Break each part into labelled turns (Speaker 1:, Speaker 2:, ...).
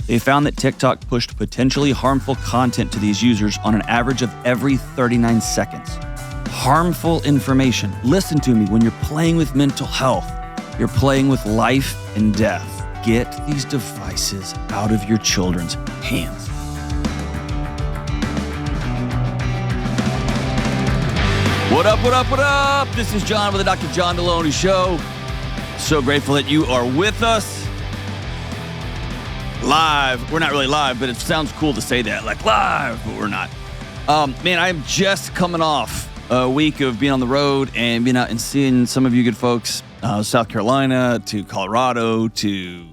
Speaker 1: They found that TikTok pushed potentially harmful content to these users on an average of every 39 seconds. Harmful information. Listen to me, when you're playing with mental health, you're playing with life and death. Get these devices out of your children's hands. What up, what up, what up? This is John with the Dr. John Delony Show. So grateful that you are with us. Live. We're not really live, but it sounds cool to say that. Like live, but we're not. Man, I'm just coming off a week of being on the road and being out and seeing some of you good folks. South Carolina to Colorado to,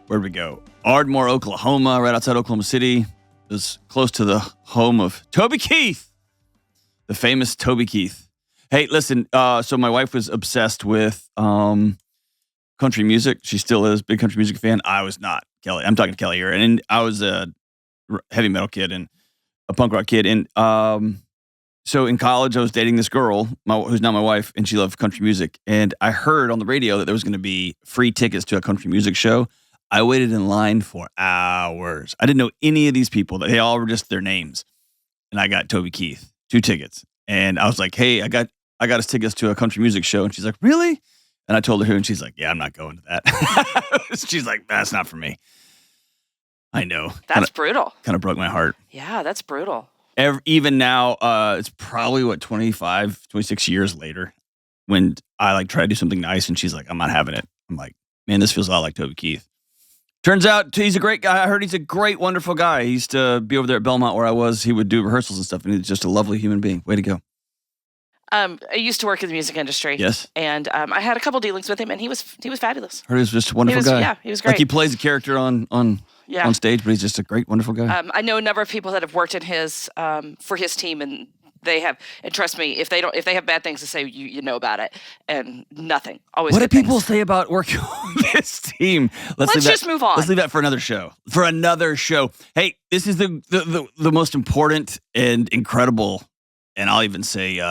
Speaker 1: where'd we go? Ardmore, Oklahoma, right outside Oklahoma City. It was close to the home of Toby Keith, the famous Toby Keith. Hey, listen, so my wife was obsessed with country music. She still is, big country music fan. I was not. Kelly, I'm talking to Kelly here. And I was a heavy metal kid and a punk rock kid. And so in college, I was dating this girl who's now my wife, and she loved country music. And I heard on the radio that there was going to be free tickets to a country music show. I waited in line for hours. I didn't know any of these people. They all were just their names. And I got Toby Keith 2 tickets. And I was like, hey, I got us tickets to a country music show. And she's like, really? And I told her who, and she's like, yeah, I'm not going to that. She's like, that's not for me. I know.
Speaker 2: That's brutal.
Speaker 1: Kind of broke my heart.
Speaker 2: Yeah, that's brutal.
Speaker 1: Even now, it's probably, 26 years later when I try to do something nice, and she's like, I'm not having it. I'm like, man, this feels a lot like Toby Keith. Turns out he's a great guy. I heard he's a great, wonderful guy. He used to be over there at Belmont where I was. He would do rehearsals and stuff, and he's just a lovely human being. Way to go.
Speaker 2: I used to work in the music industry.
Speaker 1: Yes.
Speaker 2: And I had a couple dealings with him, and he was fabulous.
Speaker 1: Heard he was just a wonderful guy.
Speaker 2: Yeah, he was great.
Speaker 1: Like he plays a character on stage, but he's just a great, wonderful guy.
Speaker 2: I know a number of people that have worked in his for his team, and they have. And trust me, if they have bad things to say, you know about it, and nothing. Always.
Speaker 1: What do
Speaker 2: good
Speaker 1: people
Speaker 2: things.
Speaker 1: say about working on this team?
Speaker 2: Let's just move on.
Speaker 1: Let's leave that for another show. Hey, this is the most important and incredible, and I'll even say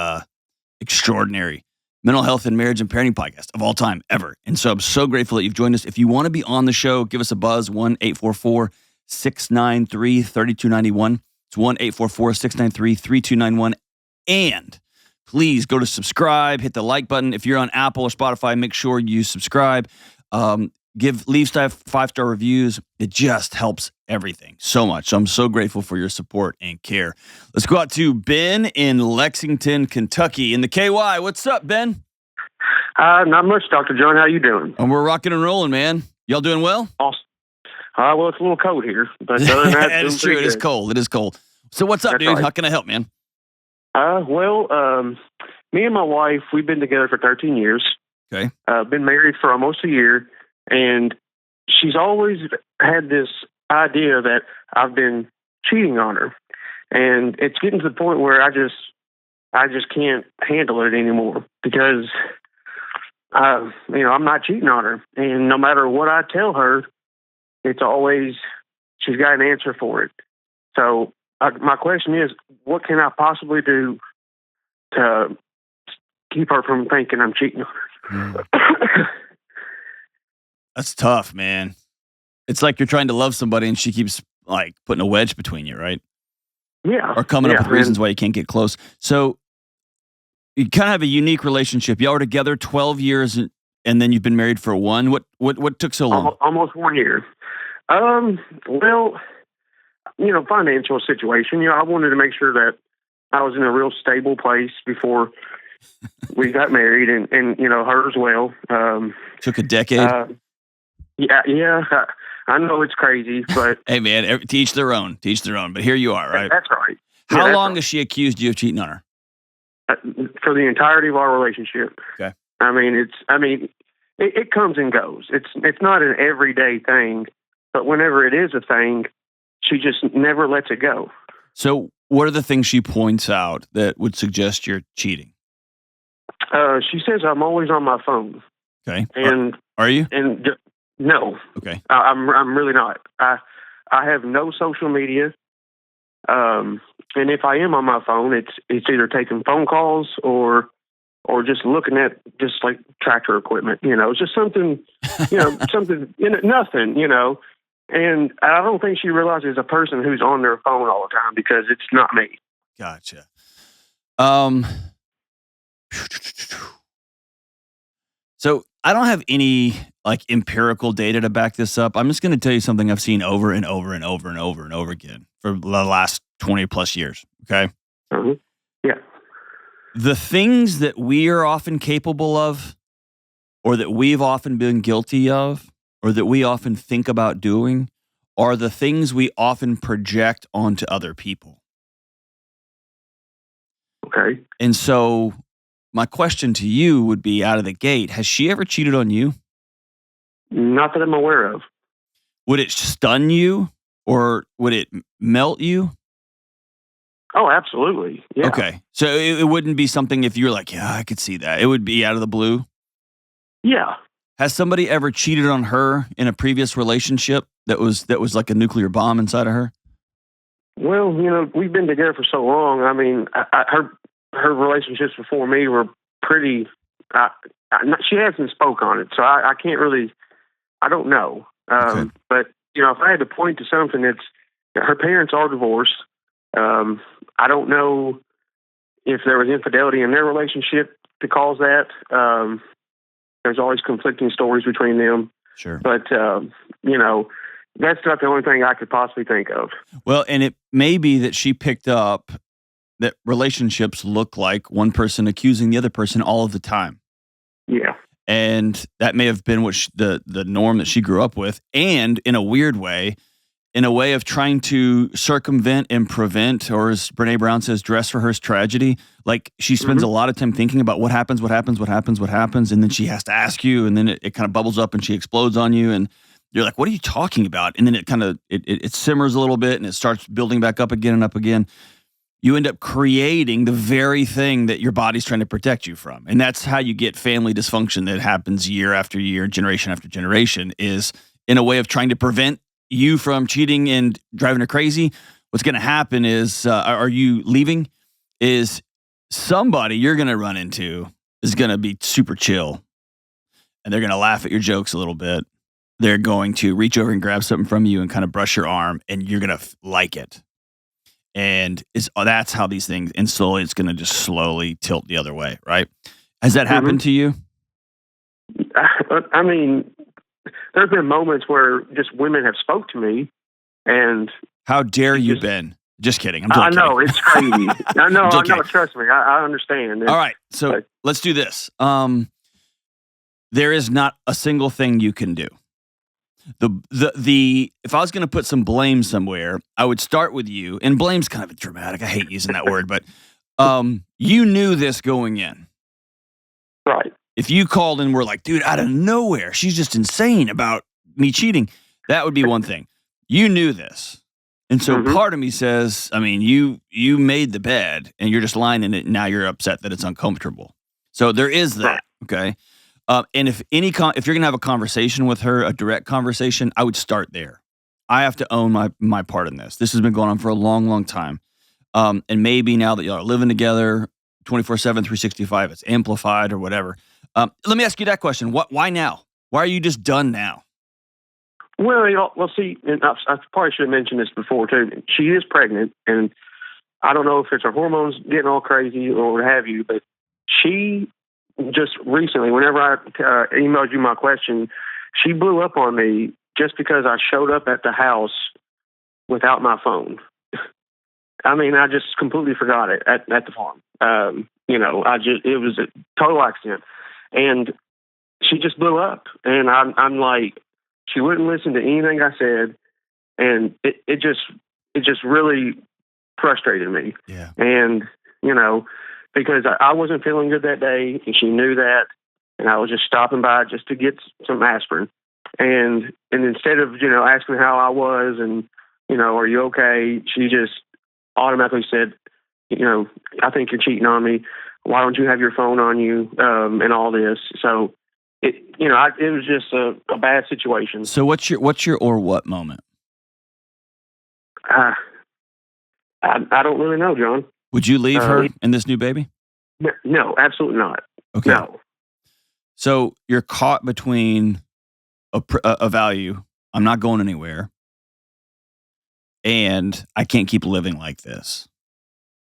Speaker 1: extraordinary mental health and marriage and parenting podcast of all time ever. And so I'm so grateful that you've joined us. If you want to be on the show, give us a buzz, 1-844-693-3291. It's 1-844-693-3291. And please go to subscribe, hit the like button. If you're on Apple or Spotify, make sure you subscribe. Leave 5-star reviews. It just helps everything so much. So I'm so grateful for your support and care. Let's go out to Ben in Lexington, Kentucky in the KY. What's up, Ben?
Speaker 3: Not much, Dr. John. How you doing?
Speaker 1: And we're rocking and rolling, man. Y'all doing well?
Speaker 3: Awesome. Well, it's a little cold here, but other than that,
Speaker 1: that is true. It is cold. It is cold. So what's up,
Speaker 3: That's
Speaker 1: dude?
Speaker 3: right.
Speaker 1: How can I help, man?
Speaker 3: Me and my wife, we've been together for 13 years.
Speaker 1: Okay.
Speaker 3: Been married for almost a year, and she's always had this idea that I've been cheating on her, and it's getting to the point where I just can't handle it anymore because, I'm not cheating on her, and no matter what I tell her, it's always she's got an answer for it. So my question is, what can I possibly do to keep her from thinking I'm cheating on her?
Speaker 1: That's tough, man. It's like you're trying to love somebody and she keeps putting a wedge between you, right?
Speaker 3: Yeah.
Speaker 1: Or coming up with reasons why you can't get close. So you kind of have a unique relationship. Y'all were together 12 years and then you've been married for 1. What took so long?
Speaker 3: Almost 1 year. Financial situation. I wanted to make sure that I was in a real stable place before we got married, and her as well.
Speaker 1: Took a decade.
Speaker 3: Yeah. I know it's crazy, but
Speaker 1: hey, man, to each their own. But here you are, right?
Speaker 3: That's right.
Speaker 1: How long has she accused you of cheating on her?
Speaker 3: For the entirety of our relationship.
Speaker 1: Okay.
Speaker 3: It comes and goes. It's not an everyday thing, but whenever it is a thing, she just never lets it go.
Speaker 1: So what are the things she points out that would suggest you're cheating?
Speaker 3: She says I'm always on my phone.
Speaker 1: Okay.
Speaker 3: And
Speaker 1: are you?
Speaker 3: And no.
Speaker 1: Okay.
Speaker 3: I'm really not. I have no social media. And if I am on my phone, it's either taking phone calls or just looking at just like tractor equipment. It's just something, something, nothing. And I don't think she realizes a person who's on their phone all the time, because it's not me.
Speaker 1: Gotcha. So I don't have any like empirical data to back this up. I'm just going to tell you something I've seen over and over and over and over and over again for the last 20 plus years. Okay.
Speaker 3: Uh-huh. Yeah.
Speaker 1: The things that we are often capable of, or that we've often been guilty of, or that we often think about doing, are the things we often project onto other people.
Speaker 3: Okay.
Speaker 1: And so my question to you would be out of the gate, has she ever cheated on you?
Speaker 3: Not that I'm aware of.
Speaker 1: Would it stun you or would it melt you?
Speaker 3: Oh, absolutely. Yeah.
Speaker 1: Okay. So it wouldn't be something if you're like, yeah, I could see that. It would be out of the blue.
Speaker 3: Yeah.
Speaker 1: Has somebody ever cheated on her in a previous relationship that was like a nuclear bomb inside of her?
Speaker 3: Well, we've been together for so long. I mean, her relationships before me were pretty. She hasn't spoke on it, so I can't really. I don't know.
Speaker 1: Okay.
Speaker 3: But if I had to point to something, it's her parents are divorced. I don't know if there was infidelity in their relationship to cause that. There's always conflicting stories between them.
Speaker 1: Sure.
Speaker 3: But that's not the only thing I could possibly think of.
Speaker 1: Well, and it may be that she picked up that relationships look like one person accusing the other person all of the time.
Speaker 3: Yeah.
Speaker 1: And that may have been what the norm that she grew up with. And in a weird way, in a way of trying to circumvent and prevent, or as Brene Brown says, dress rehearse tragedy. Like she spends a lot of time thinking about what happens. And then she has to ask you, and then it kind of bubbles up and she explodes on you. And you're like, what are you talking about? And then it kind of, it simmers a little bit and it starts building back up again and up again. You end up creating the very thing that your body's trying to protect you from. And that's how you get family dysfunction that happens year after year, generation after generation, is in a way of trying to prevent you from cheating and driving her crazy. What's going to happen is, are you leaving? Is somebody you're going to run into is going to be super chill. And they're going to laugh at your jokes a little bit. They're going to reach over and grab something from you and kind of brush your arm, and you're going to like it. And that's how these things, and slowly it's going to just slowly tilt the other way, right? Has that happened to you?
Speaker 3: I mean, there's been moments where just women have spoke to me, and
Speaker 1: how dare you, Ben? Just kidding. I'm totally
Speaker 3: I know
Speaker 1: kidding.
Speaker 3: it's crazy. I know. Trust me, I understand.
Speaker 1: All right, so let's do this. There is not a single thing you can do. If I was going to put some blame somewhere, I would start with you. And blame's kind of dramatic. I hate using that word, but you knew this going in,
Speaker 3: right?
Speaker 1: If you called and were like, dude, out of nowhere, she's just insane about me cheating, that would be one thing. You knew this. And so part of me says, I mean, you made the bed and you're just lying in it. And now you're upset that it's uncomfortable. So there is that. Right. Okay. And if you're going to have a conversation with her, a direct conversation, I would start there. I have to own my part in this. This has been going on for a long, long time. And maybe now that y'all are living together 24/7, 365, it's amplified or whatever. Let me ask you that question. Why now? Why are you just done now?
Speaker 3: Well, see, and I probably should have mentioned this before too. She is pregnant, and I don't know if it's her hormones getting all crazy or what have you, but she just recently, whenever I emailed you my question, she blew up on me just because I showed up at the house without my phone. I mean, I just completely forgot it at the farm. It was a total accident. And she just blew up. And I'm like, she wouldn't listen to anything I said. And it just really frustrated me.
Speaker 1: Yeah.
Speaker 3: And, because I wasn't feeling good that day, and she knew that, and I was just stopping by just to get some aspirin. And instead of, asking how I was and, are you okay, she just automatically said, I think you're cheating on me. Why don't you have your phone on you, and all this. So, it was just a bad situation.
Speaker 1: So what's your or what moment?
Speaker 3: I don't really know, John.
Speaker 1: Would you leave her and this new baby?
Speaker 3: No, absolutely not.
Speaker 1: Okay.
Speaker 3: No.
Speaker 1: So you're caught between a value. I'm not going anywhere. and I can't keep living like this.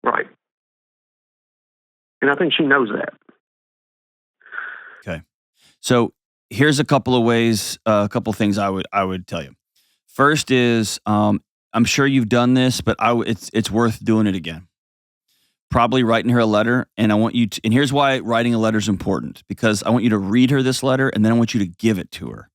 Speaker 3: Right. And I think she knows that.
Speaker 1: Okay. So here's a couple of ways, a couple of things I would tell you. First is, I'm sure you've done this, but it's worth doing it again. Probably writing her a letter, and I want you to, and here's why writing a letter is important, because I want you to read her this letter, and then I want you to give it to her.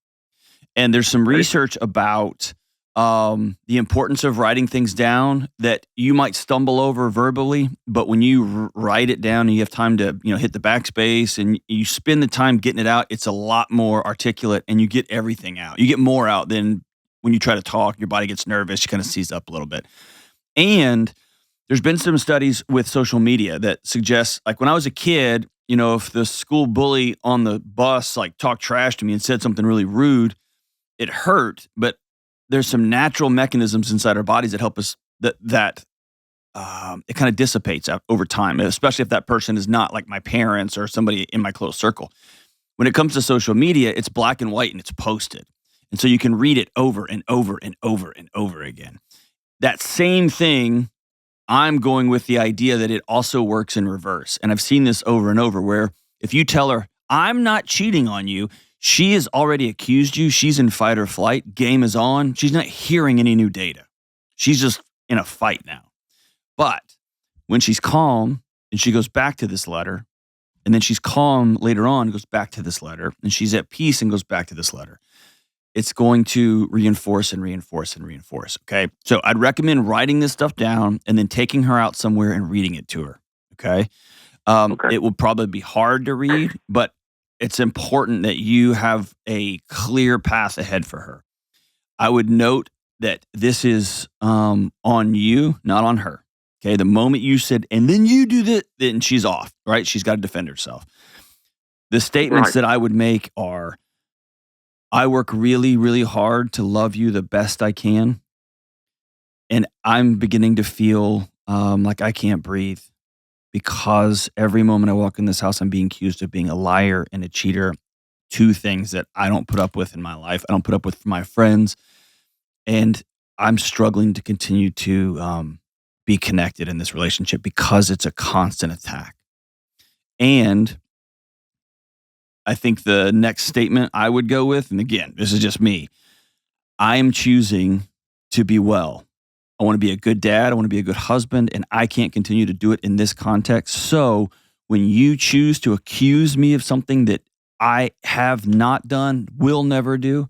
Speaker 1: And there's some research about the importance of writing things down that you might stumble over verbally, but when you write it down and you have time to, hit the backspace and you spend the time getting it out, it's a lot more articulate and you get everything out. You get more out than when you try to talk. Your body gets nervous, you kind of seize up a little bit. And there's been some studies with social media that suggest, like when I was a kid, if the school bully on the bus talked trash to me and said something really rude, it hurt, but there's some natural mechanisms inside our bodies that help us that it kind of dissipates over time, especially if that person is not like my parents or somebody in my close circle. When it comes to social media, it's black and white and it's posted. And so you can read it over and over and over and over again. That same thing, I'm going with the idea that it also works in reverse. And I've seen this over and over where if you tell her, I'm not cheating on you, she has already accused you. She's in fight or flight. Game is on. She's not hearing any new data. She's just in a fight now. But when she's calm and she goes back to this letter, and then she's calm later on and goes back to this letter, and she's at peace and goes back to this letter, it's going to reinforce and reinforce and reinforce, okay? So I'd recommend writing this stuff down and then taking her out somewhere and reading it to her, okay? It will probably be hard to read, but it's important that you have a clear path ahead for her. I would note that this is on you, not on her, okay? The moment you said, and then you do that, then she's off, right? She's got to defend herself. The statements that I would make are, I work really, really hard to love you the best I can. And I'm beginning to feel like I can't breathe because every moment I walk in this house, I'm being accused of being a liar and a cheater. Two things that I don't put up with in my life. I don't put up with my friends. And I'm struggling to continue to be connected in this relationship because it's a constant attack. And I think the next statement I would go with, and again, this is just me, I am choosing to be well. I want to be a good dad. I want to be a good husband, and I can't continue to do it in this context. So when you choose to accuse me of something that I have not done, will never do,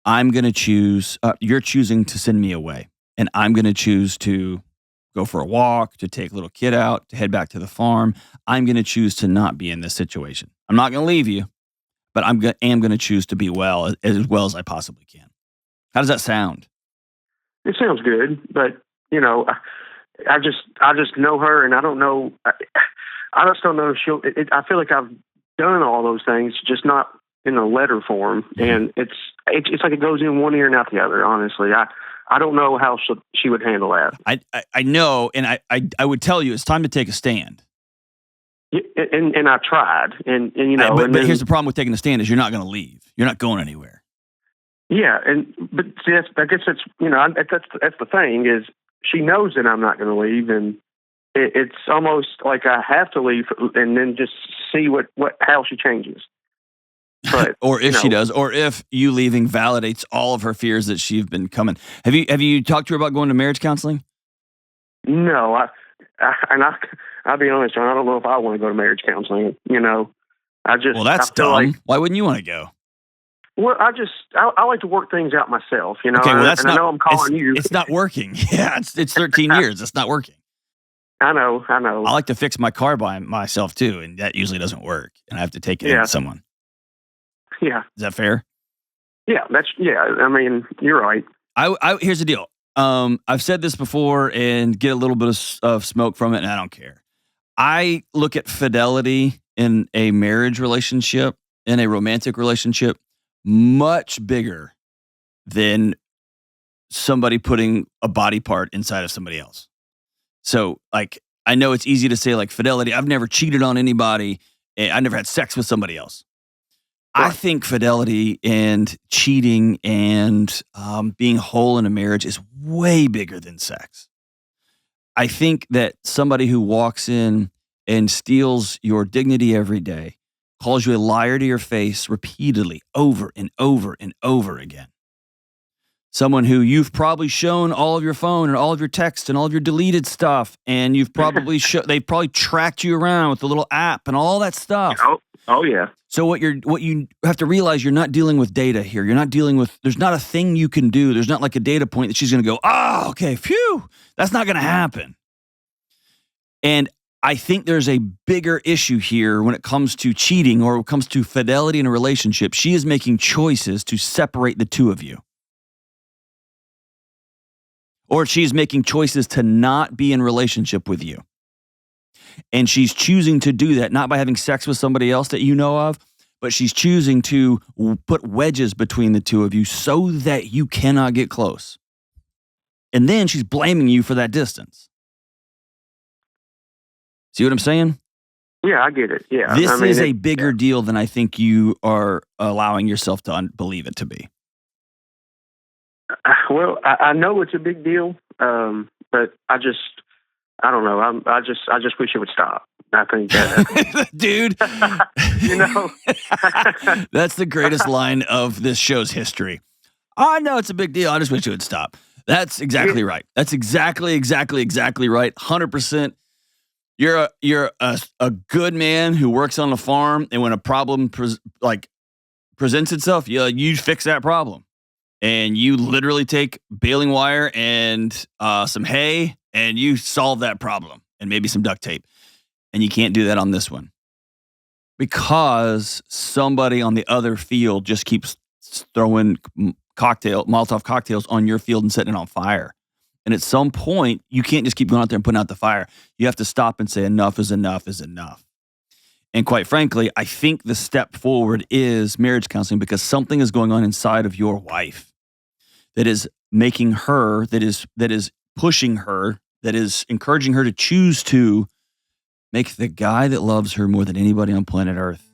Speaker 1: I'm going to choose, you're choosing to send me away. And I'm going to choose to go for a walk, to take a little kid out, to head back to the farm. I'm going to choose to not be in this situation. I'm not going to leave you, but I am going to choose to be well as I possibly can. How does that sound?
Speaker 3: It sounds good, but I just know her, and I don't know. I just don't know if she'll. I feel like I've done all those things, just not in a letter form, and it's like it goes in one ear and out the other. Honestly, I don't know how she would handle that.
Speaker 1: I know, and I would tell you it's time to take a stand.
Speaker 3: Yeah, and I tried, and
Speaker 1: but here's the problem with taking a stand is you're not going to leave. You're not going anywhere. Yeah,
Speaker 3: but see, I guess that's the thing is she knows that I'm not going to leave, and it's almost like I have to leave and then just see how she changes. But
Speaker 1: or if she does, or if you leaving validates all of her fears that she's been coming. Have you talked to her about going to marriage counseling?
Speaker 3: No, I'll be honest, John, I don't know if I want to go to marriage counseling. Well,
Speaker 1: that's dumb. Why wouldn't you want to go?
Speaker 3: Well, I like to work things out myself, Okay,
Speaker 1: well, that's not.
Speaker 3: I know I'm calling you.
Speaker 1: It's not working. Yeah, it's 13 years. It's not working.
Speaker 3: I know.
Speaker 1: I like to fix my car by myself too, and that usually doesn't work. And I have to take it to someone.
Speaker 3: Yeah.
Speaker 1: Is that fair?
Speaker 3: Yeah, I mean, you're right.
Speaker 1: Here's the deal. I've said this before and get a little bit of smoke from it, and I don't care. I look at fidelity in a marriage relationship, in a romantic relationship, much bigger than somebody putting a body part inside of somebody else. So, I know it's easy to say, fidelity. I've never cheated on anybody. I never had sex with somebody else. I think fidelity and cheating and being whole in a marriage is way bigger than sex. I think that somebody who walks in and steals your dignity every day, calls you a liar to your face repeatedly over and over and over again. Someone who you've probably shown all of your phone and all of your text and all of your deleted stuff, and you've probably they've probably tracked you around with the little app and all that stuff.
Speaker 3: Oh yeah.
Speaker 1: So what you have to realize, you're not dealing with data here. You're not dealing with, there's not a thing you can do. There's not like a data point that she's going to go, oh, okay, phew. That's not going to happen. And I think there's a bigger issue here when it comes to cheating or when it comes to fidelity in a relationship. She is making choices to separate the two of you. Or she's making choices to not be in relationship with you. And she's choosing to do that, not by having sex with somebody else that you know of, but she's choosing to put wedges between the two of you so that you cannot get close. And then she's blaming you for that distance. See what I'm saying?
Speaker 3: Yeah, I get it. Yeah.
Speaker 1: This is a bigger deal than I think you are allowing yourself to believe it to be.
Speaker 3: Well, I know it's a big deal, but I don't know. I just wish it would stop. I think that,
Speaker 1: dude,
Speaker 3: you know,
Speaker 1: that's the greatest line of this show's history. I know it's a big deal. I just wish it would stop. That's exactly right. That's exactly right. 100%. You're a good man who works on a farm, and when a problem presents itself, you fix that problem. And you literally take baling wire and some hay, and you solve that problem, and maybe some duct tape. And you can't do that on this one because somebody on the other field just keeps throwing Molotov cocktails on your field and setting it on fire. And at some point, you can't just keep going out there and putting out the fire. You have to stop and say enough is enough is enough. And quite frankly, I think the step forward is marriage counseling, because something is going on inside of your wife that is making her, that is pushing her, that is encouraging her to choose to make the guy that loves her more than anybody on planet Earth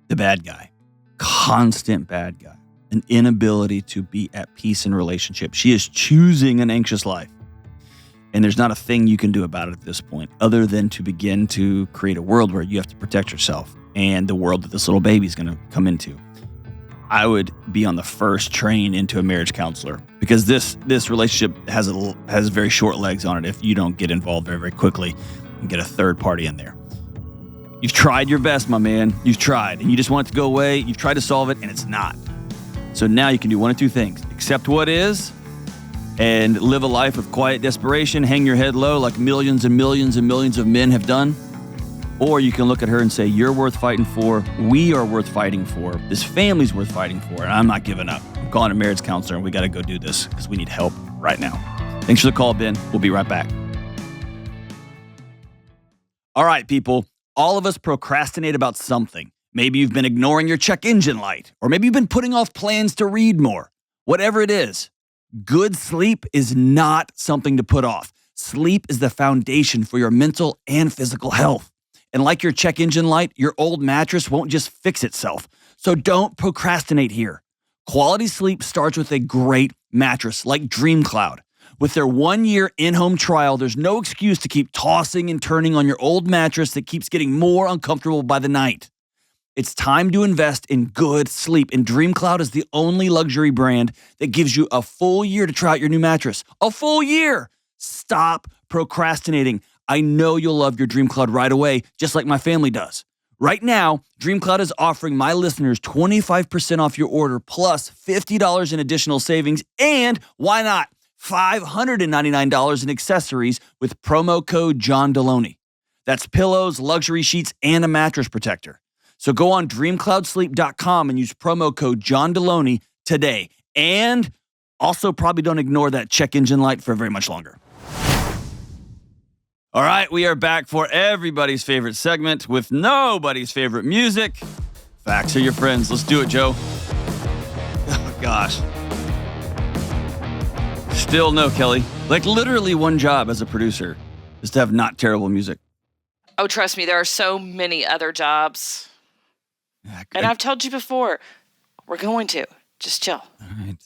Speaker 1: the bad guy, constant bad guy, an inability to be at peace in relationship. She is choosing an anxious life. And there's not a thing you can do about it at this point other than to begin to create a world where you have to protect yourself and the world that this little baby is going to come into. I would be on the first train into a marriage counselor, because this relationship has very short legs on it if you don't get involved very, very quickly and get a third party in there. You've tried your best, my man. You've tried, and you just want it to go away. You've tried to solve it, and it's not. So now you can do one of two things: accept what is and live a life of quiet desperation, hang your head low like millions and millions and millions of men have done. Or you can look at her and say, you're worth fighting for. We are worth fighting for. This family's worth fighting for. And I'm not giving up. I'm calling a marriage counselor, and we got to go do this because we need help right now. Thanks for the call, Ben. We'll be right back. All right, people. All of us procrastinate about something. Maybe you've been ignoring your check engine light, or maybe you've been putting off plans to read more. Whatever it is, good sleep is not something to put off. Sleep is the foundation for your mental and physical health. And like your check engine light, your old mattress won't just fix itself. So don't procrastinate here. Quality sleep starts with a great mattress like Dream Cloud. With their 1-year in-home trial, there's no excuse to keep tossing and turning on your old mattress that keeps getting more uncomfortable by the night. It's time to invest in good sleep, and Dream Cloud is the only luxury brand that gives you a full year to try out your new mattress. A full year! Stop procrastinating. I know you'll love your Dream Cloud right away, just like my family does. Right now, Dream Cloud is offering my listeners 25% off your order plus $50 in additional savings, and why not $599 in accessories with promo code John Delony. That's pillows, luxury sheets, and a mattress protector. So go on dreamcloudsleep.com and use promo code John Delony today. And also probably don't ignore that check engine light for very much longer. All right, we are back for everybody's favorite segment with nobody's favorite music. Facts are your friends. Let's do it, Joe. Oh, gosh. Still no, Kelly. Like literally one job as a producer is to have not terrible music.
Speaker 2: Oh, trust me, there are so many other jobs. And I've told you before, we're going to. Just chill.
Speaker 1: All right.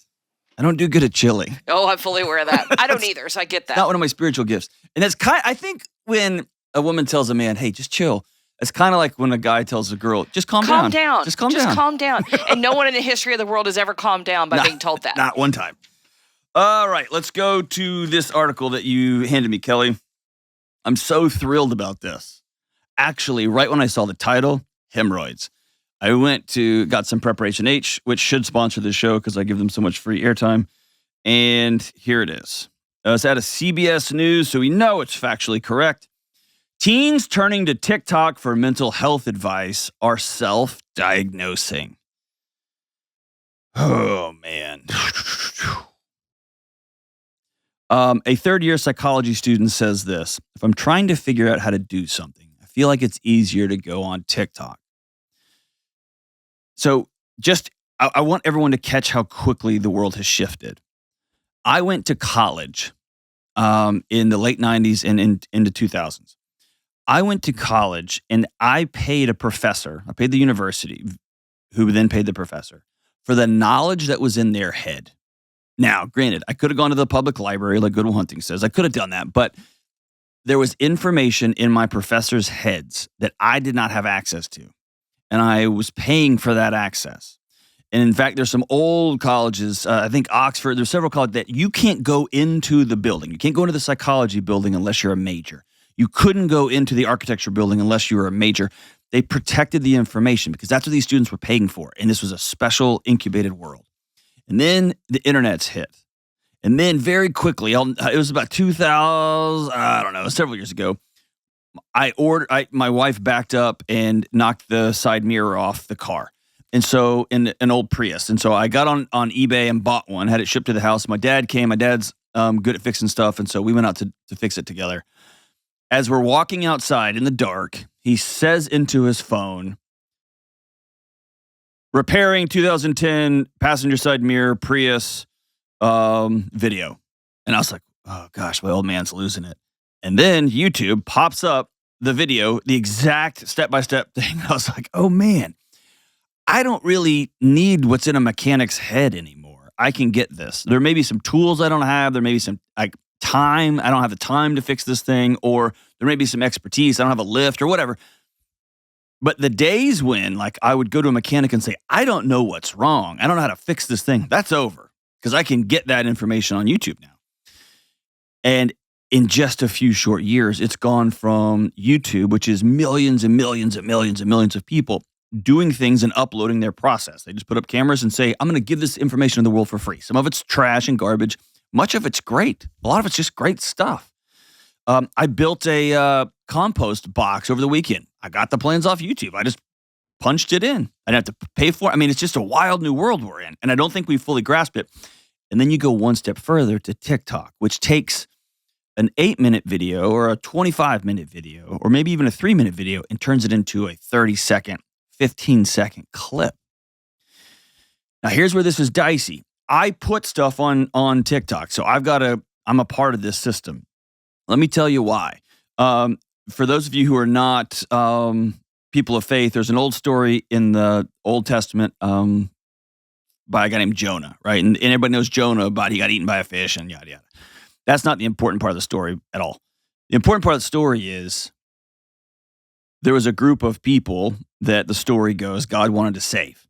Speaker 1: I don't do good at chilling.
Speaker 2: Oh, I'm fully aware of that. I don't either, so I get that.
Speaker 1: Not one of my spiritual gifts. And that's I think when a woman tells a man, hey, just chill, it's kind of like when a guy tells a girl, just calm down. Just calm down.
Speaker 2: Just calm down. And no one in the history of the world has ever calmed down by being told that.
Speaker 1: Not one time. All right, let's go to this article that you handed me, Kelly. I'm so thrilled about this. Actually, right when I saw the title, hemorrhoids, I got some Preparation H, which should sponsor this show because I give them so much free airtime. And here it is. It's out of CBS News, so we know it's factually correct. Teens turning to TikTok for mental health advice are self-diagnosing. Oh, man. A third-year psychology student says this: if I'm trying to figure out how to do something, I feel like it's easier to go on TikTok. So I want everyone to catch how quickly the world has shifted. I went to college in the late 90s and into 2000s. I went to college and I paid a professor. I paid the university, who then paid the professor, for the knowledge that was in their head. Now, granted, I could have gone to the public library, like Good Will Hunting says. I could have done that, but there was information in my professors' heads that I did not have access to, and I was paying for that access. And in fact, there's some old colleges, I think Oxford, there's several colleges that you can't go into the building. You can't go into the psychology building unless you're a major. You couldn't go into the architecture building unless you were a major. They protected the information because that's what these students were paying for, and this was a special incubated world. And then the internet's hit. And then very quickly, it was about 2000, I don't know, several years ago, my wife backed up and knocked the side mirror off the car. And so, in an old Prius. And so I got on eBay and bought one, had it shipped to the house. My dad came. My dad's good at fixing stuff. And so we went out to fix it together. As we're walking outside in the dark, he says into his phone, repairing 2010 passenger side mirror Prius video. And I was like, oh gosh, my old man's losing it. And then YouTube pops up the video, the exact step-by-step thing. I was like, oh man, I don't really need what's in a mechanic's head anymore. I can get this. There may be some tools I don't have. There may be some time. I don't have the time to fix this thing, or there may be some expertise. I don't have a lift or whatever. But the days when I would go to a mechanic and say, I don't know what's wrong, I don't know how to fix this thing, that's over because I can get that information on YouTube now. And in just a few short years, it's gone from YouTube, which is millions and millions and millions and millions of people doing things and uploading their process. They just put up cameras and say, I'm going to give this information to the world for free. Some of it's trash and garbage. Much of it's great. A lot of it's just great stuff. I built a compost box over the weekend. I got the plans off YouTube. I just punched it in. I didn't have to pay for it. I mean, it's just a wild new world we're in, and I don't think we fully grasp it. And then you go one step further to TikTok, which takes an 8-minute video or a 25-minute video or maybe even a 3-minute video and turns it into a 30-second, 15-second clip. Now, here's where this is dicey. I put stuff on TikTok, so I'm a part of this system. Let me tell you why. For those of you who are not people of faith, there's an old story in the Old Testament by a guy named Jonah, right? And everybody knows Jonah, but he got eaten by a fish and yada, yada. That's not the important part of the story at all. The important part of the story is there was a group of people that the story goes God wanted to save.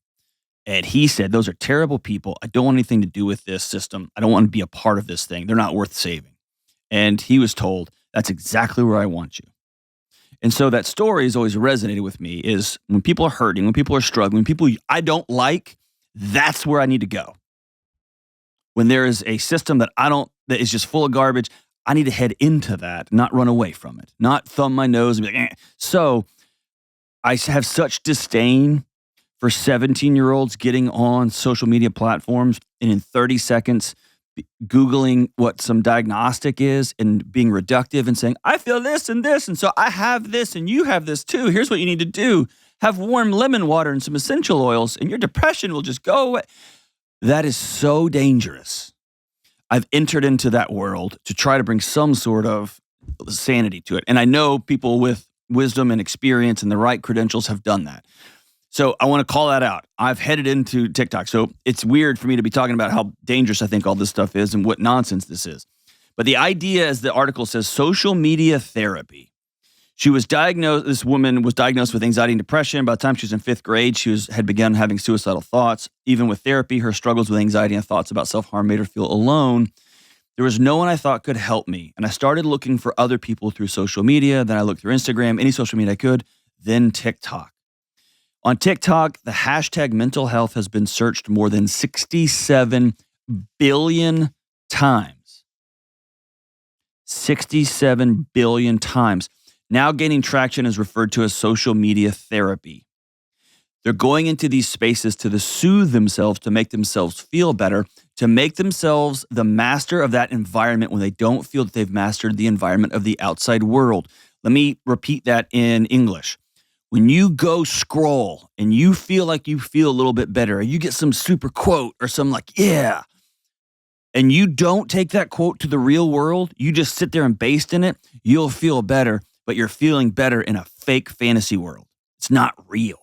Speaker 1: And he said, those are terrible people. I don't want anything to do with this system. I don't want to be a part of this thing. They're not worth saving. And he was told, that's exactly where I want you. And so that story has always resonated with me is when people are hurting, when people are struggling, when people I don't like, that's where I need to go. When there is a system that is just full of garbage, I need to head into that, not run away from it, not thumb my nose and be like, eh. So I have such disdain for 17-year-olds getting on social media platforms and in 30 seconds Googling what some diagnostic is and being reductive and saying, I feel this, and so I have this, and you have this too. Here's what you need to do. Have warm lemon water and some essential oils, and your depression will just go away. That is so dangerous. I've entered into that world to try to bring some sort of sanity to it. And I know people with wisdom and experience and the right credentials have done that. So I want to call that out. I've headed into TikTok. So it's weird for me to be talking about how dangerous I think all this stuff is and what nonsense this is. But the idea, as the article says, social media therapy. This woman was diagnosed with anxiety and depression. By the time she was in 5th grade, she had begun having suicidal thoughts. Even with therapy, her struggles with anxiety and thoughts about self-harm made her feel alone. There was no one I thought could help me. And I started looking for other people through social media. Then I looked through Instagram, any social media I could, then TikTok. On TikTok, the hashtag mental health has been searched more than 67 billion times. 67 billion times. Now gaining traction is referred to as social media therapy. They're going into these spaces to soothe themselves, to make themselves feel better, to make themselves the master of that environment when they don't feel that they've mastered the environment of the outside world. Let me repeat that in English. When you go scroll and you feel like you feel a little bit better, or you get some super quote or some yeah, and you don't take that quote to the real world, you just sit there and baste in it, you'll feel better, but you're feeling better in a fake fantasy world. It's not real.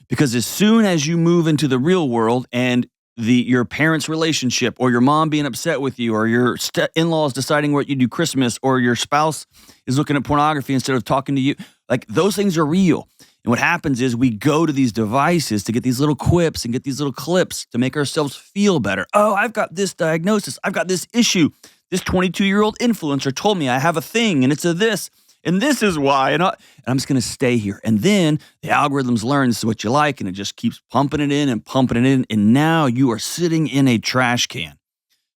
Speaker 1: Because as soon as you move into the real world and your parents' relationship or your mom being upset with you or your in-laws deciding what you do Christmas or your spouse is looking at pornography instead of talking to you, like those things are real. And what happens is we go to these devices to get these little quips and get these little clips to make ourselves feel better. Oh, I've got this diagnosis. I've got this issue. This 22-year-old influencer told me I have a thing and it's a this. And this is why. And I'm just going to stay here. And then the algorithms learn this is what you like, and it just keeps pumping it in and pumping it in. And now you are sitting in a trash can,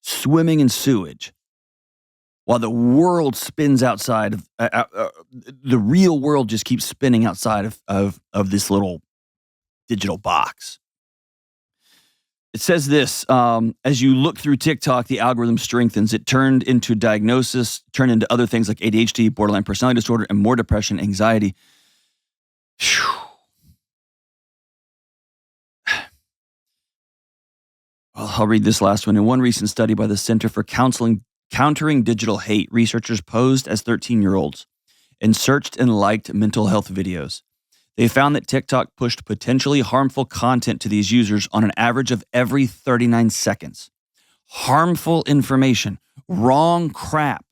Speaker 1: swimming in sewage, while the world spins outside of the real world just keeps spinning outside of this little digital box. It says this, as you look through TikTok, the algorithm strengthens. It turned into other things like ADHD, borderline personality disorder, and more depression, anxiety. Whew. Well, I'll read this last one. In one recent study by the Center for Countering Digital Hate, researchers posed as 13-year-olds and searched and liked mental health videos. They found that TikTok pushed potentially harmful content to these users on an average of every 39 seconds. Harmful information, wrong crap.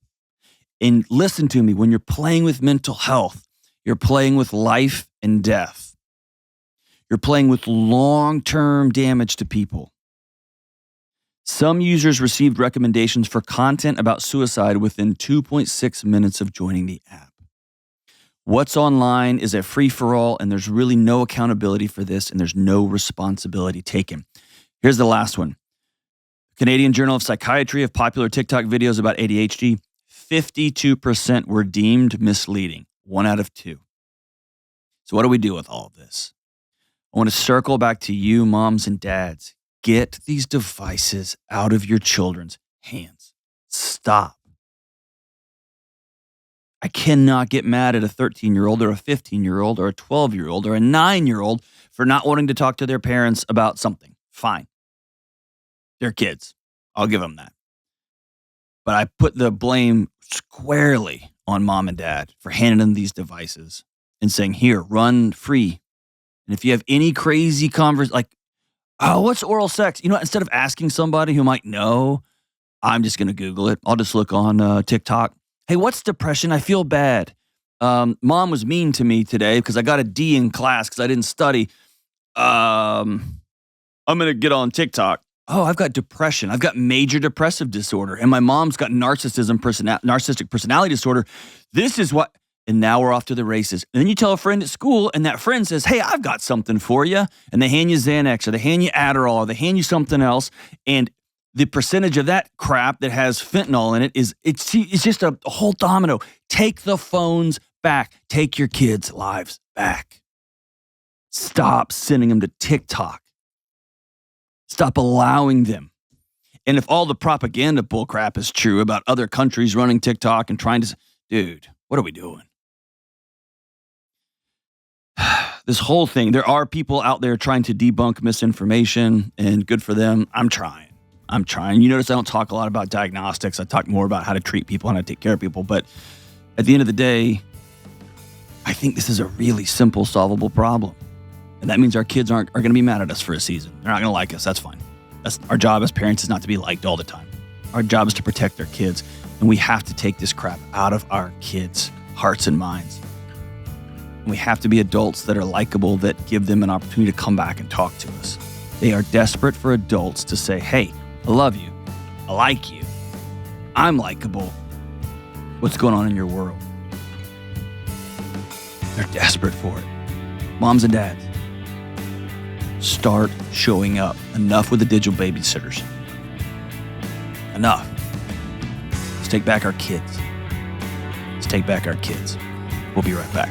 Speaker 1: And listen to me, when you're playing with mental health, you're playing with life and death. You're playing with long-term damage to people. Some users received recommendations for content about suicide within 2.6 minutes of joining the app. What's online is a free-for-all, and there's really no accountability for this, and there's no responsibility taken. Here's the last one. Canadian Journal of Psychiatry of popular TikTok videos about ADHD, 52% were deemed misleading, 1 out of 2. So what do we do with all of this? I want to circle back to you, moms and dads. Get these devices out of your children's hands. Stop. I cannot get mad at a 13-year-old or a 15-year-old or a 12-year-old or a 9-year-old for not wanting to talk to their parents about something. Fine. They're kids. I'll give them that. But I put the blame squarely on mom and dad for handing them these devices and saying, here, run free. And if you have any crazy conversation, like, oh, what's oral sex? You know, instead of asking somebody who might know, I'm just going to Google it. I'll just look on TikTok. Hey, what's depression? I feel bad. Mom was mean to me today because I got a D in class because I didn't study. I'm going to get on TikTok. Oh, I've got depression. I've got major depressive disorder. And my mom's got narcissistic personality disorder. This is what... And now we're off to the races. And then you tell a friend at school, and that friend says, hey, I've got something for you. And they hand you Xanax, or they hand you Adderall, or they hand you something else. And the percentage of that crap that has fentanyl in it it's just a whole domino. Take the phones back. Take your kids' lives back. Stop sending them to TikTok. Stop allowing them. And if all the propaganda bullcrap is true about other countries running TikTok and trying to... Dude, what are we doing? This whole thing, there are people out there trying to debunk misinformation, and good for them. I'm trying. You notice I don't talk a lot about diagnostics. I talk more about how to treat people and how to take care of people. But at the end of the day, I think this is a really simple, solvable problem. And that means our kids are going to be mad at us for a season. They're not going to like us. That's fine. That's our job as parents, is not to be liked all the time. Our job is to protect our kids. And we have to take this crap out of our kids' hearts and minds. And we have to be adults that are likable, that give them an opportunity to come back and talk to us. They are desperate for adults to say, hey, I love you. I like you. I'm likable. What's going on in your world? They're desperate for it. Moms and dads, start showing up. Enough with the digital babysitters. Enough. Let's take back our kids. Let's take back our kids. We'll be right back.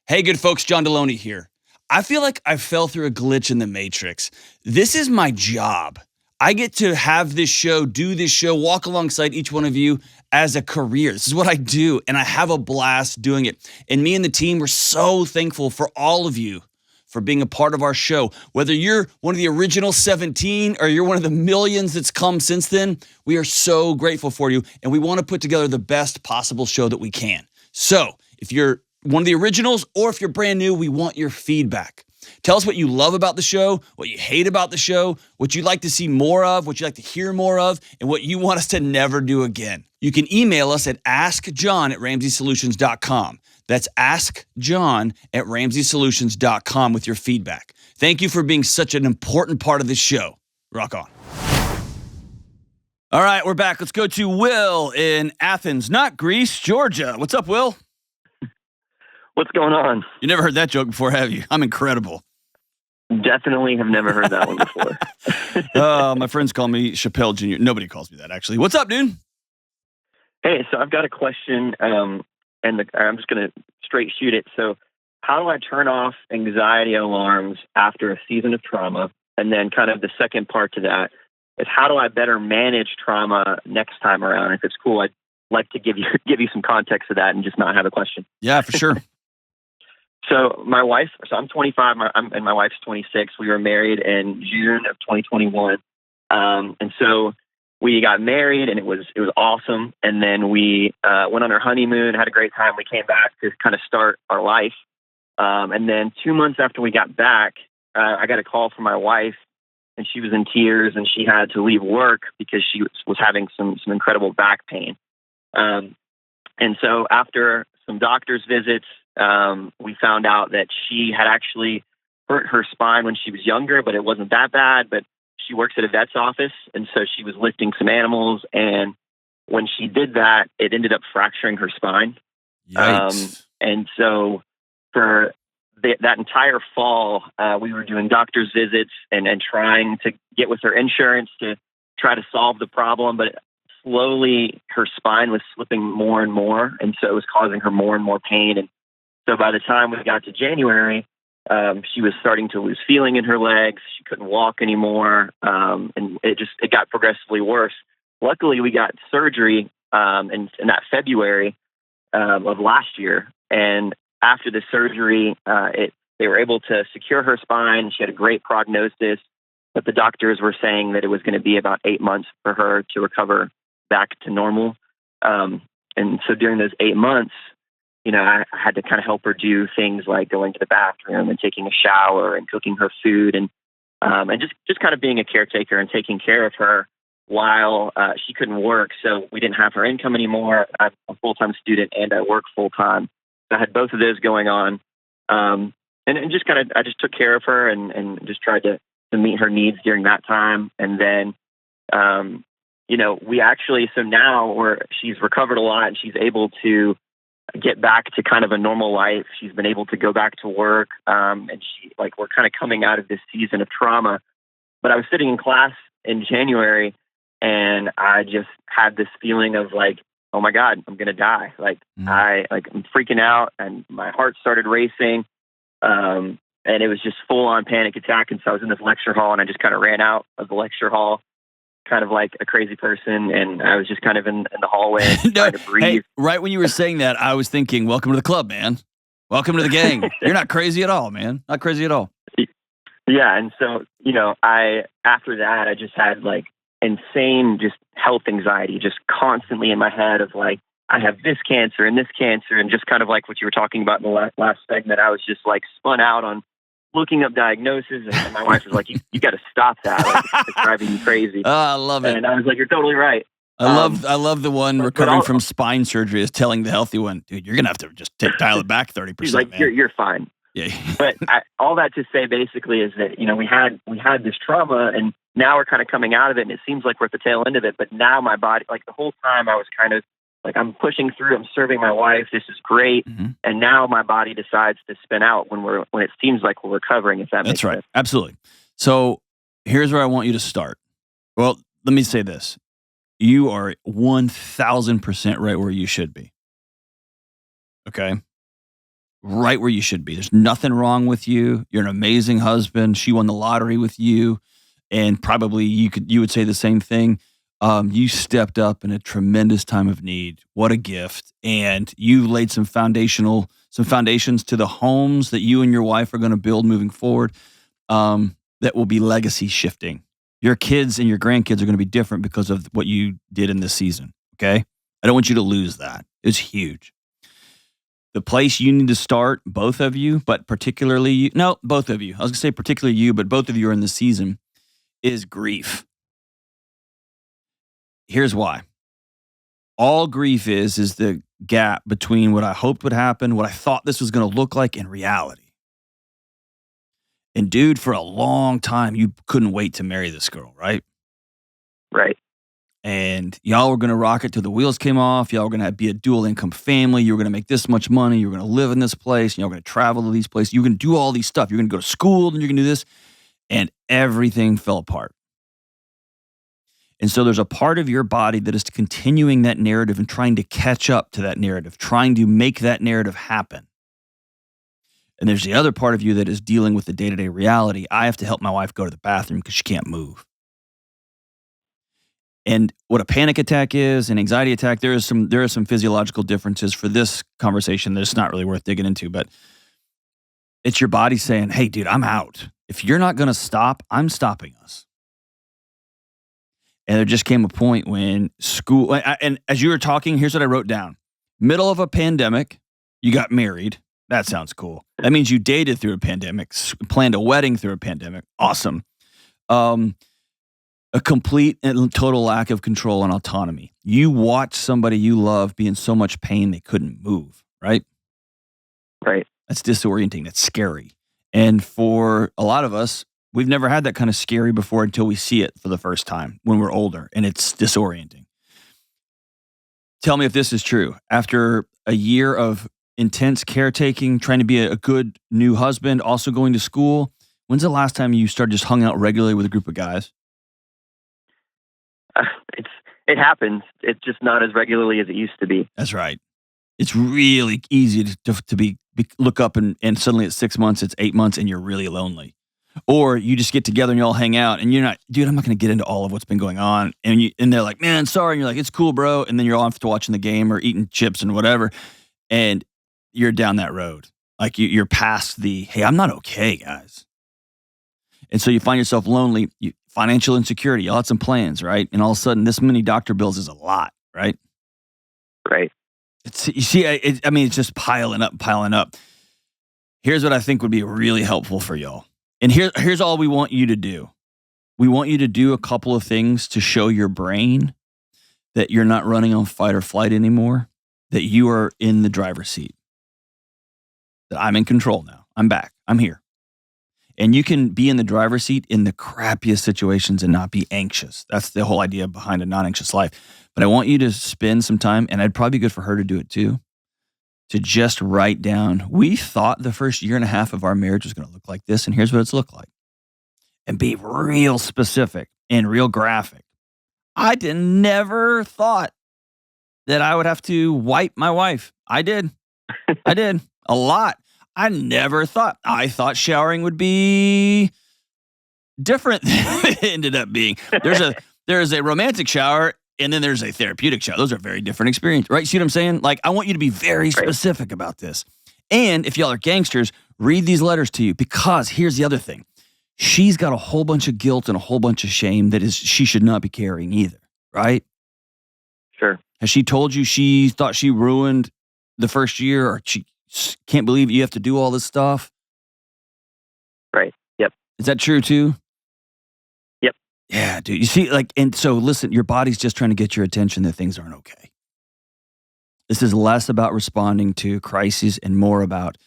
Speaker 1: Hey, good folks, John Delony here. I feel like I fell through a glitch in the Matrix. This is my job. I get to have this show, do this show, walk alongside each one of you as a career. This is what I do, and I have a blast doing it. And me and the team, we're so thankful for all of you for being a part of our show. Whether you're one of the original 17 or you're one of the millions that's come since then, we are so grateful for you, and we want to put together the best possible show that we can. So if you're one of the originals or if you're brand new, we want your feedback. Tell us what you love about the show, what you hate about the show, what you'd like to see more of, what you'd like to hear more of, and what you want us to never do again. You can email us at askjohn@ramseysolutions.com. That's askjohn@ramseysolutions.com with your feedback. Thank you for being such an important part of this show. Rock on. All right, we're back. Let's go to Will in Athens, not Greece, Georgia. What's up, Will?
Speaker 4: What's going on?
Speaker 1: You never heard that joke before, have you? I'm incredible.
Speaker 4: Definitely have never heard that one before.
Speaker 1: My friends call me Chappelle Jr. Nobody calls me that, actually. What's up, dude?
Speaker 4: Hey, so I've got a question, and I'm just going to straight shoot it. So how do I turn off anxiety alarms after a season of trauma? And then kind of the second part to that is, how do I better manage trauma next time around? If it's cool, I'd like to give you some context to that and just not have a question.
Speaker 1: Yeah, for sure.
Speaker 4: So my wife, I'm 25, and my wife's 26. We were married in June of 2021. And so we got married, and it was awesome. And then we went on our honeymoon, had a great time. We came back to kind of start our life. And then 2 months after we got back, I got a call from my wife, and she was in tears, and she had to leave work because she was having some incredible back pain. And so after some doctor's visits, we found out that she had actually hurt her spine when she was younger, but it wasn't that bad. But she works at a vet's office, and so she was lifting some animals. And when she did that, it ended up fracturing her spine. And so for that entire fall, we were doing doctor's visits and trying to get with her insurance to try to solve the problem. But slowly her spine was slipping more and more, and so it was causing her more and more pain. And so by the time we got to January, she was starting to lose feeling in her legs. She couldn't walk anymore, and it got progressively worse. Luckily, we got surgery in that February of last year, and after the surgery, they were able to secure her spine. She had a great prognosis, but the doctors were saying that it was going to be about 8 months for her to recover back to normal. And so during those 8 months, I had to kind of help her do things like going to the bathroom and taking a shower and cooking her food and just kind of being a caretaker and taking care of her while she couldn't work. So we didn't have her income anymore. I'm a full-time student and I work full-time. So I had both of those going on. And just I just took care of her and just tried to meet her needs during that time. And then, we actually, so now she's recovered a lot and she's able to get back to kind of a normal life. She's been able to go back to work. And we're kind of coming out of this season of trauma. But I was sitting in class in January and I just had this feeling of oh my God, I'm going to die. I'm freaking out and my heart started racing. And it was just full on panic attack. And so I was in this lecture hall and I just kind of ran out of the lecture hall, kind of like a crazy person. And I was just kind of in the hallway trying to breathe.
Speaker 1: Hey, right when you were saying that, I was thinking, welcome to the club, man. Welcome to the gang. You're not crazy at all, man. Not crazy at all.
Speaker 4: Yeah. And so, after that, I just had insane just health anxiety, just constantly in my head of I have this cancer and this cancer. And just kind of like what you were talking about in the last segment, I was just like spun out on looking up diagnoses. And my wife was like, you got to stop that. Like, it's driving you crazy.
Speaker 1: Oh, I love it.
Speaker 4: And I was like, you're totally right.
Speaker 1: I love the one recovering from spine surgery is telling the healthy one, dude, you're going to have to just dial it back 30%.
Speaker 4: She's like,
Speaker 1: man.
Speaker 4: You're fine.
Speaker 1: Yeah.
Speaker 4: But all that to say basically is that, we had this trauma, and now we're kind of coming out of it, and it seems like we're at the tail end of it. But now my body, like the whole time I was kind of like, I'm pushing through, I'm serving my wife. This is great.
Speaker 1: Mm-hmm.
Speaker 4: And now my body decides to spin out when it seems like we're recovering, if that makes sense.
Speaker 1: That's right. Absolutely. So here's where I want you to start. Well, let me say this. You are 1,000% right where you should be. Okay? Right where you should be. There's nothing wrong with you. You're an amazing husband. She won the lottery with you. And probably you would say the same thing. You stepped up in a tremendous time of need. What a gift. And you laid some foundations to the homes that you and your wife are going to build moving forward, that will be legacy shifting. Your kids and your grandkids are going to be different because of what you did in this season. Okay? I don't want you to lose that. It's huge. The place you need to start, both of you, but particularly you, no, both of you. I was going to say particularly you, but both of you are in the season, is grief. Here's why. All grief is the gap between what I hoped would happen, what I thought this was going to look like, and reality. And dude, for a long time, you couldn't wait to marry this girl, right?
Speaker 4: Right.
Speaker 1: And y'all were going to rock it till the wheels came off. Y'all were going to be a dual income family. You were going to make this much money. You were going to live in this place. Y'all were going to travel to these places. You were going to do all these stuff. You're going to go to school, and you're going to do this. And everything fell apart. And so there's a part of your body that is continuing that narrative and trying to catch up to that narrative, trying to make that narrative happen. And there's the other part of you that is dealing with the day-to-day reality. I have to help my wife go to the bathroom because she can't move. And what a panic attack is, an anxiety attack, there are some physiological differences for this conversation that's not really worth digging into, but it's your body saying, hey, dude, I'm out. If you're not going to stop, I'm stopping us. And there just came a point when school, and as you were talking, here's what I wrote down. Middle of a pandemic, you got married. That sounds cool. That means you dated through a pandemic, planned a wedding through a pandemic. Awesome. A complete and total lack of control and autonomy. You watch somebody you love be in so much pain they couldn't move, right?
Speaker 4: Right.
Speaker 1: That's disorienting. That's scary. And for a lot of us, we've never had that kind of scary before until we see it for the first time when we're older, and it's disorienting. Tell me if this is true. After a year of intense caretaking, trying to be a good new husband, also going to school, when's the last time you started just hung out regularly with a group of guys?
Speaker 4: It happens. It's just not as regularly as it used to be.
Speaker 1: That's right. It's really easy to look up and suddenly it's 6 months, it's 8 months, and you're really lonely. Or you just get together and you all hang out and you're not, dude, I'm not going to get into all of what's been going on. And they're like, man, sorry. And you're like, it's cool, bro. And then you're off to watching the game or eating chips and whatever. And you're down that road. Like you're past the, hey, I'm not okay, guys. And so you find yourself lonely, financial insecurity, you all had some plans, right? And all of a sudden, this many doctor bills is a lot, right?
Speaker 4: Right.
Speaker 1: It's just piling up. Here's what I think would be really helpful for y'all. And here's all we want you to do. We want you to do a couple of things to show your brain that you're not running on fight or flight anymore, that you are in the driver's seat, that I'm in control now. I'm back. I'm here. And you can be in the driver's seat in the crappiest situations and not be anxious. That's the whole idea behind a non-anxious life. But I want you to spend some time, and it'd probably be good for her to do it too, to just write down, we thought the first year and a half of our marriage was going to look like this, and here's what it's looked like. And be real specific and real graphic. I never thought that I would have to wipe my wife. I did. I did. A lot. I never thought. I thought showering would be different than it ended up being. There is a romantic shower and then there's a therapeutic shower. Those are very different experiences, right? See what I'm saying? Like, I want you to be very specific about this. And if y'all are gangsters, read these letters to you, because here's the other thing. She's got a whole bunch of guilt and a whole bunch of shame that she should not be carrying either, right?
Speaker 4: Sure.
Speaker 1: Has she told you she thought she ruined the first year, or she can't believe you have to do all this stuff?
Speaker 4: Right. Yep.
Speaker 1: Is that true too?
Speaker 4: Yep.
Speaker 1: Yeah, dude. You see, like, and so listen, your body's just trying to get your attention that things aren't okay. This is less about responding to crises and more about,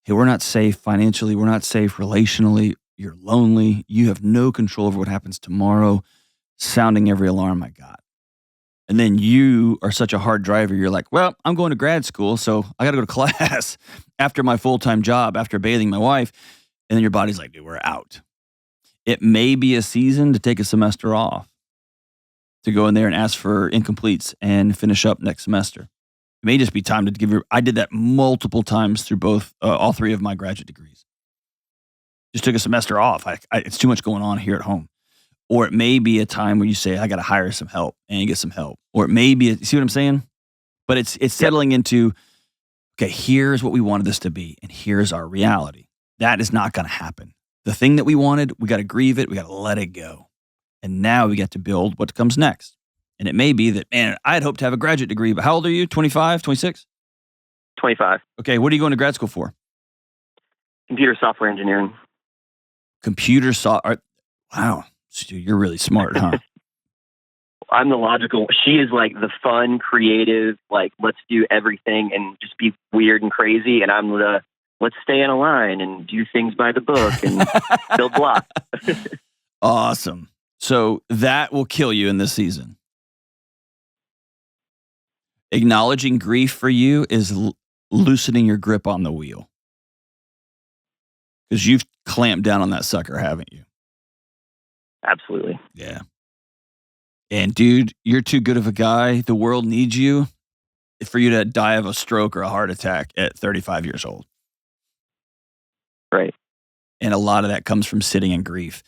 Speaker 1: hey, we're not safe financially. We're not safe relationally. You're lonely. You have no control over what happens tomorrow. Sounding every alarm I got. And then you are such a hard driver. You're like, well, I'm going to grad school, so I got to go to class after my full-time job, after bathing my wife. And then your body's like, dude, we're out. It may be a season to take a semester off, to go in there and ask for incompletes and finish up next semester. It may just be time to give your, I did that multiple times through all three of my graduate degrees. Just took a semester off. It's too much going on here at home. Or it may be a time where you say, I got to hire some help, and you get some help. Or it may be, you see what I'm saying? But it's settling into, okay, here's what we wanted this to be, and here's our reality. That is not going to happen. The thing that we wanted, we got to grieve it, we got to let it go. And now we get to build what comes next. And it may be that, man, I had hoped to have a graduate degree, but how old are you? 25, 26?
Speaker 4: 25.
Speaker 1: Okay, what are you going to grad school for?
Speaker 4: Computer software engineering.
Speaker 1: Computer software. Wow. Dude, you're really smart, huh?
Speaker 4: I'm the logical. She is like the fun, creative, like, let's do everything and just be weird and crazy. And I'm the, let's stay in a line and do things by the book and build blocks.
Speaker 1: Awesome. So that will kill you in this season. Acknowledging grief for you is loosening your grip on the wheel. Because you've clamped down on that sucker, haven't you?
Speaker 4: Absolutely.
Speaker 1: Yeah. And dude, you're too good of a guy. The world needs you for you to die of a stroke or a heart attack at 35 years old.
Speaker 4: Right.
Speaker 1: And a lot of that comes from sitting in grief.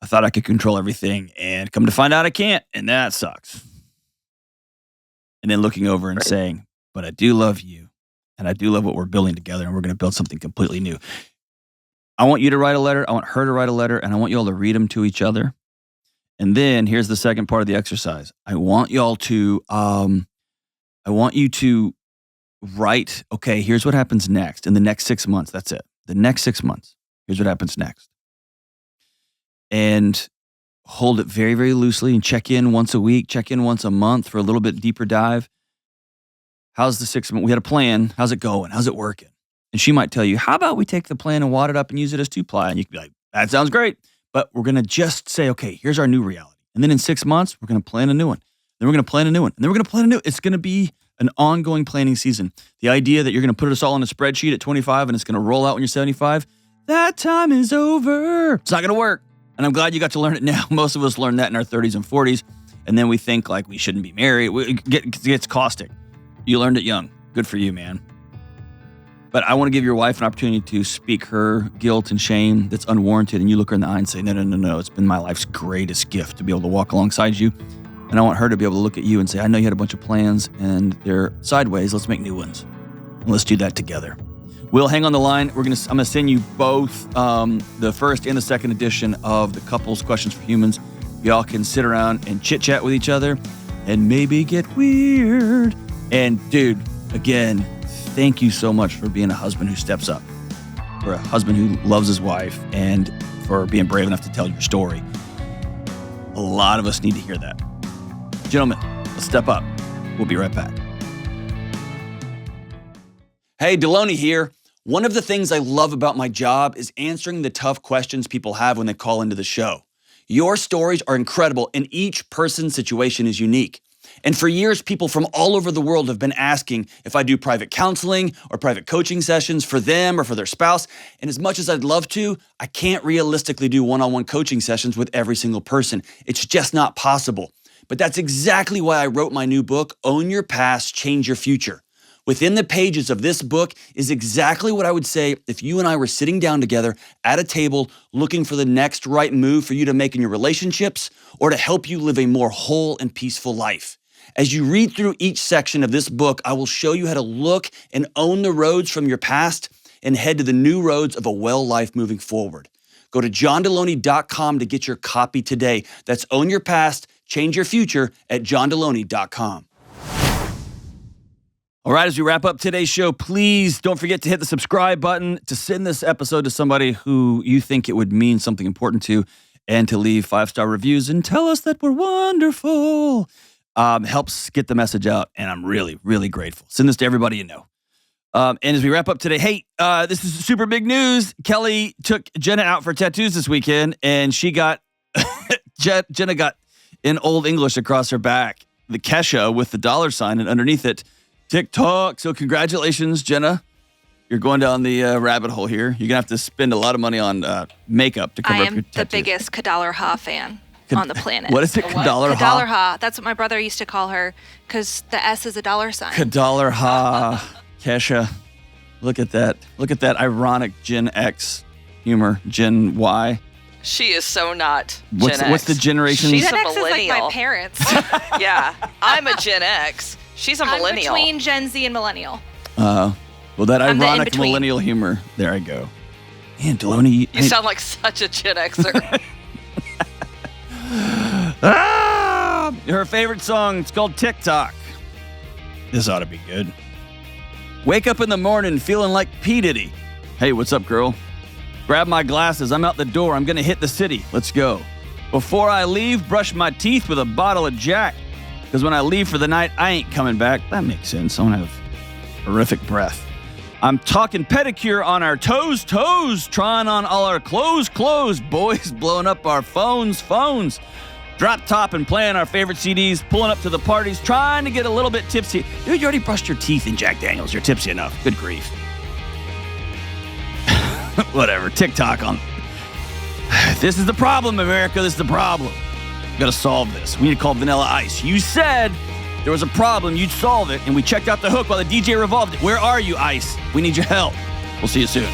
Speaker 1: I thought I could control everything, and come to find out I can't, and that sucks. And then looking over and saying, but I do love you, and I do love what we're building together, and we're going to build something completely new. I want you to write a letter. I want her to write a letter, and I want you all to read them to each other. And then here's the second part of the exercise. I want you to write, okay, here's what happens next in the next 6 months. That's it. The next 6 months. Here's what happens next. And hold it very, very loosely and check in once a week, check in once a month for a little bit deeper dive. How's the 6 months? We had a plan. How's it going? How's it working? And she might tell you, how about we take the plan and wad it up and use it as 2-ply? And you can be like, that sounds great. But we're going to just say, okay, here's our new reality. And then in 6 months, we're going to plan a new one. Then we're going to plan a new one. And then we're going to plan a new. It's going to be an ongoing planning season. The idea that you're going to put us all on a spreadsheet at 25 and it's going to roll out when you're 75, that time is over. It's not going to work. And I'm glad you got to learn it now. Most of us learned that in our 30s and 40s. And then we think like we shouldn't be married. It gets caustic. You learned it young. Good for you, man. But I want to give your wife an opportunity to speak her guilt and shame that's unwarranted. And you look her in the eye and say, no. It's been my life's greatest gift to be able to walk alongside you. And I want her to be able to look at you and say, I know you had a bunch of plans and they're sideways. Let's make new ones. And let's do that together. Will, hang on the line. I'm going to send you both the first and the second edition of the Couples Questions for Humans. Y'all can sit around and chit-chat with each other and maybe get weird. And dude, again, thank you so much for being a husband who steps up, for a husband who loves his wife, and for being brave enough to tell your story. A lot of us need to hear that. Gentlemen, let's step up. We'll be right back. Hey, Delony here. One of the things I love about my job is answering the tough questions people have when they call into the show. Your stories are incredible, and each person's situation is unique. And for years, people from all over the world have been asking if I do private counseling or private coaching sessions for them or for their spouse. And as much as I'd love to, I can't realistically do one-on-one coaching sessions with every single person. It's just not possible. But that's exactly why I wrote my new book, Own Your Past, Change Your Future. Within the pages of this book is exactly what I would say if you and I were sitting down together at a table looking for the next right move for you to make in your relationships or to help you live a more whole and peaceful life. As you read through each section of this book, I will show you how to look and own the roads from your past and head to the new roads of a well life moving forward. Go to johndelony.com to get your copy today. That's Own Your Past, Change Your Future at johndelony.com. All right, as we wrap up today's show, please don't forget to hit the subscribe button, to send this episode to somebody who you think it would mean something important to, and to leave 5-star reviews and tell us that we're wonderful. Helps get the message out, and I'm really, really grateful. Send this to everybody you know. And as we wrap up today, hey, this is super big news. Kelly took Jenna out for tattoos this weekend, and she got, Jenna got in Old English across her back, the Kesha with the $sign, and underneath it, TikTok. So congratulations, Jenna. You're going down the rabbit hole here. You're going to have to spend a lot of money on makeup to cover up your tattoos.
Speaker 5: I am the biggest Kadalor Ha fan on the planet.
Speaker 1: What is it, Kadalor Ha?
Speaker 5: Kadalor Ha. That's what my brother used to call her because the S is a $sign.
Speaker 1: Kadalor Ha. Kesha. Look at that. Look at that ironic Gen X humor. Gen Y.
Speaker 2: She is so not Gen X.
Speaker 1: What's the generation?
Speaker 2: She's
Speaker 5: Gen
Speaker 2: a
Speaker 5: X
Speaker 2: millennial.
Speaker 5: is like my parents.
Speaker 2: Yeah, I'm a Gen X. She's a millennial.
Speaker 5: I'm between Gen Z and millennial.
Speaker 1: Well, that
Speaker 5: I'm the
Speaker 1: ironic
Speaker 5: in-between.
Speaker 1: millennial humor. There I go. Man, Delony.
Speaker 2: You sound like such a Gen Xer.
Speaker 1: Her favorite song, it's called TikTok. This ought to be good. Wake up in the morning feeling like P. Diddy. Hey, what's up, girl? Grab my glasses. I'm out the door. I'm going to hit the city. Let's go. Before I leave, brush my teeth with a bottle of Jack. Because when I leave for the night, I ain't coming back. That makes sense. I don't have horrific breath. I'm talking pedicure on our toes, trying on all our clothes, boys blowing up our phones. Drop top and playing our favorite CDs, pulling up to the parties, trying to get a little bit tipsy. Dude, you already brushed your teeth in Jack Daniels. You're tipsy enough. Good grief. Whatever. TikTok on. This is the problem, America. This is the problem. We gotta solve this. We need to call Vanilla Ice. You said there was a problem, you'd solve it, and we checked out the hook while the DJ revolved it. Where are you, Ice? We need your help. We'll see you soon.